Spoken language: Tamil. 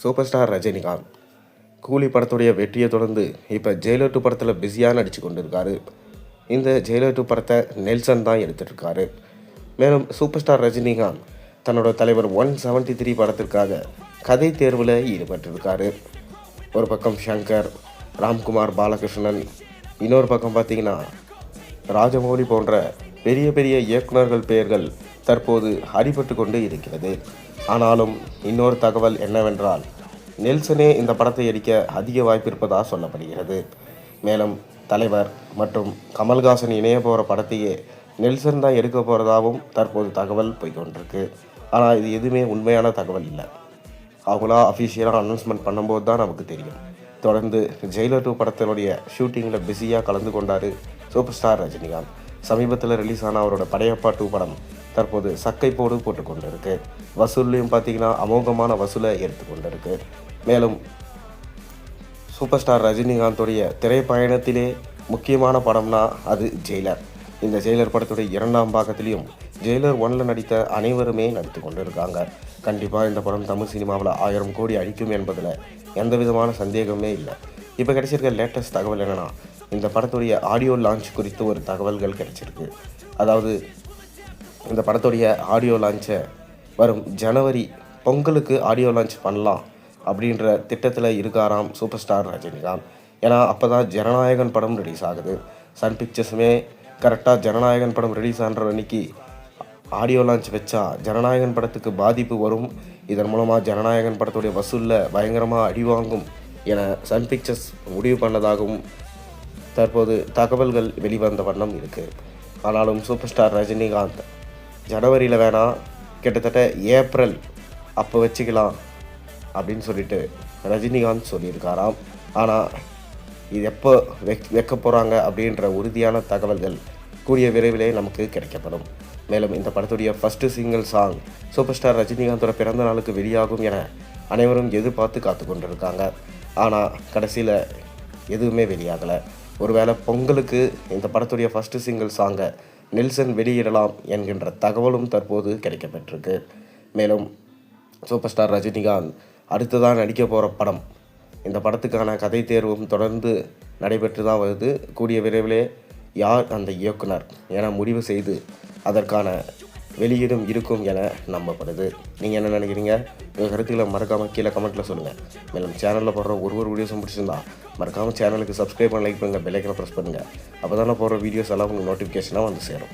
சூப்பர் ஸ்டார் ரஜினிகாந்த் கூலி படத்துடைய வெற்றியை தொடர்ந்து இப்போ ஜெயிலர் 2 படத்தில் பிஸியாக நடித்து கொண்டிருக்காரு. இந்த ஜெயிலர் 2 படத்தை நெல்சன் தான் எடுத்துகிட்ருக்காரு. மேலும் சூப்பர் ஸ்டார் ரஜினிகாந்த் தன்னோட தலைவர் 173 படத்திற்காக கதை தேர்வில் ஈடுபட்டிருக்காரு. ஒரு பக்கம் ஷங்கர், ராம்குமார் பாலகிருஷ்ணன், இன்னொரு பக்கம் பார்த்திங்கன்னா ராஜமௌலி போன்ற பெரிய பெரிய இயக்குநர்கள் பெயர்கள் தற்போது அடிபட்டு கொண்டு இருக்கிறது. ஆனாலும் இன்னொரு தகவல் என்னவென்றால், நெல்சனே இந்த படத்தை எடுக்க அதிக வாய்ப்பு இருப்பதாக சொல்லப்படுகிறது. மேலும் தலைவர் மற்றும் கமல்ஹாசன் இணைய போகிற படத்தையே நெல்சன் தான் எடுக்க போகிறதாகவும் தற்போது தகவல் போய்கொண்டிருக்கு. ஆனால் இது எதுவுமே உண்மையான தகவல் இல்லை. அவங்களா அஃபிஷியலாக அனௌன்ஸ்மெண்ட் பண்ணும்போது தான் நமக்கு தெரியும். தொடர்ந்து ஜெயிலர் 2 படத்தினுடைய ஷூட்டிங்கில் பிஸியாக கலந்து கொண்டார் சூப்பர் ஸ்டார் ரஜினிகாந்த். சமீபத்தில் ரிலீஸ் ஆன அவரோட படையப்பா 2 படம் தற்போது சக்கை போடு போட்டுக்கொண்டு இருக்கு. வசூல்லையும் பார்த்திங்கன்னா அமோகமான வசூலை எடுத்துக்கொண்டு இருக்கு. மேலும் சூப்பர் ஸ்டார் ரஜினிகாந்தோடைய திரைப்பயணத்திலே முக்கியமான படம்னா அது ஜெயிலர். இந்த ஜெயிலர் படத்துடைய 2ஆம் பாகத்திலையும் ஜெயிலர் 1ல் நடித்த அனைவருமே நடித்து கொண்டு இருக்காங்க. கண்டிப்பாக இந்த படம் தமிழ் சினிமாவில் 1000 கோடி அடிக்கும் என்பதில் எந்த விதமான சந்தேகமே இல்லை. இப்போ கிடைச்சிருக்க லேட்டஸ்ட் தகவல் என்னென்னா, இந்த படத்துடைய ஆடியோ லான்ச் குறித்து ஒரு தகவல்கள் கிடைச்சிருக்கு. அதாவது இந்த படத்துடைய ஆடியோ லான்ச்சை வரும் ஜனவரி பொங்கலுக்கு ஆடியோ லான்ச் பண்ணலாம் அப்படின்ற திட்டத்தில் இருக்காராம் சூப்பர் ஸ்டார் ரஜினிகாந்த். ஏன்னா அப்போ தான் ஜனநாயகன் படம் ரிலீஸ் ஆகுது. சன் பிக்சர்ஸுமே கரெக்டாக ஜனநாயகன் படம் ரிலீஸ் ஆகிற அன்றைக்கி ஆடியோ லான்ச் வச்சா ஜனநாயகன் படத்துக்கு பாதிப்பு வரும், இதன் மூலமாக ஜனநாயகன் படத்துடைய வசூலில் பயங்கரமாக அடிவாங்கும் என சன் பிக்சர்ஸ் முடிவு பண்ணதாகவும் தற்போது தகவல்கள் வெளிவந்த வண்ணம் இருக்குது. ஆனாலும் சூப்பர் ஸ்டார் ரஜினிகாந்த் ஜனவரியில் வேணாம், கிட்டத்தட்ட ஏப்ரல் அப்போ வச்சுக்கலாம் அப்படின்னு சொல்லிட்டு ரஜினிகாந்த் சொல்லியிருக்காராம். ஆனால் இது எப்போ வைக்க போகிறாங்க அப்படின்ற உறுதியான தகவல்கள் கூடிய விரைவிலே நமக்கு கிடைக்கப்படும். மேலும் இந்த படத்துடைய first single song super star ரஜினிகாந்தோட பிறந்த நாளுக்கு வெளியாகும் என அனைவரும் எதிர்பார்த்து காத்து கொண்டிருக்காங்க. ஆனால் கடைசியில் எதுவுமே வெளியாகலை. ஒருவேளை பொங்கலுக்கு இந்த படத்துடைய ஃபஸ்ட்டு சிங்கிள் சாங்கை நெல்சன் வெளியிடலாம் என்கின்ற தகவலும் தற்போது கிடைக்கப்பட்டிருக்கு. மேலும் சூப்பர் ஸ்டார் ரஜினிகாந்த் அடுத்ததான் நடிக்க போகிற படம், இந்த படத்துக்கான கதை தேர்வும் தொடர்ந்து நடைபெற்று தான் வருது. கூடிய விரைவிலே யார் அந்த இயக்குனர் என முடிவு செய்து அதற்கான வெளியீடும் இருக்கும் என நம்பப்படுது. நீங்கள் என்ன நினைக்கிறீங்க? உங்கள் கருத்துக்களை மறக்காமல் கீழே கமெண்ட்டில் சொல்லுங்கள். மேலும் சேனலில் போடுற ஒரு வீடியோஸும் பிடிச்சிருந்தா மறக்காமல் சேனலுக்கு சப்ஸ்கிரைப் பண்ணி லைக் பண்ணுங்கள், பெல் ஐக்கனை ப்ரெஸ் பண்ணுங்கள். அப்போ தானே போடுற வீடியோஸ் எல்லாம் உங்களுக்கு நோட்டிஃபிகேஷனாக வந்து சேரும்.